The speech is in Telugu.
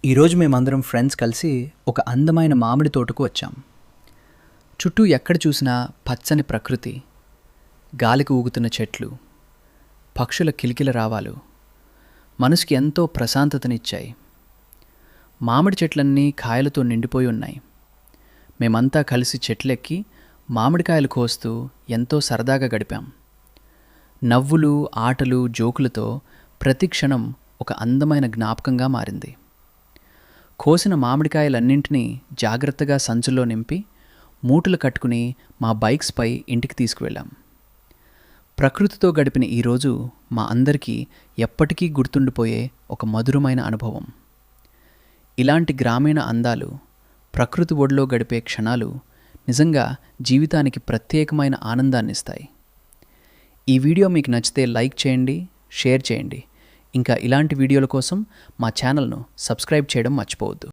ఈరోజు మేమందరం ఫ్రెండ్స్ కలిసి ఒక అందమైన మామిడి తోటకు వచ్చాం. చుట్టూ ఎక్కడ చూసినా పచ్చని ప్రకృతి, గాలికి ఊగుతున్న చెట్లు, పక్షుల కిలకిల రావాలు మనసుకి ఎంతో ప్రశాంతతనిచ్చాయి. మామిడి చెట్లన్నీ కాయలతో నిండిపోయి ఉన్నాయి. మేమంతా కలిసి చెట్లెక్కి మామిడికాయలు కోస్తూ ఎంతో సరదాగా గడిపాం. నవ్వులు, ఆటలు, జోకులతో ప్రతి క్షణం ఒక అందమైన జ్ఞాపకంగా మారింది. కోసిన మామిడికాయలన్నింటినీ జాగ్రత్తగా సంచుల్లో నింపి మూటలు కట్టుకుని మా బైక్స్పై ఇంటికి తీసుకువెళ్ళాం. ప్రకృతితో గడిపిన ఈరోజు మా అందరికీ ఎప్పటికీ గుర్తుండిపోయే ఒక మధురమైన అనుభవం. ఇలాంటి గ్రామీణ అందాలు, ప్రకృతి ఒడిలో గడిపే క్షణాలు నిజంగా జీవితానికి ప్రత్యేకమైన ఆనందాన్నిస్తాయి. ఈ వీడియో మీకు నచ్చితే లైక్ చేయండి, షేర్ చేయండి. ఇంకా ఇలాంటి వీడియోల కోసం మా ఛానల్ను సబ్స్క్రైబ్ చేయడం మర్చిపోవద్దు.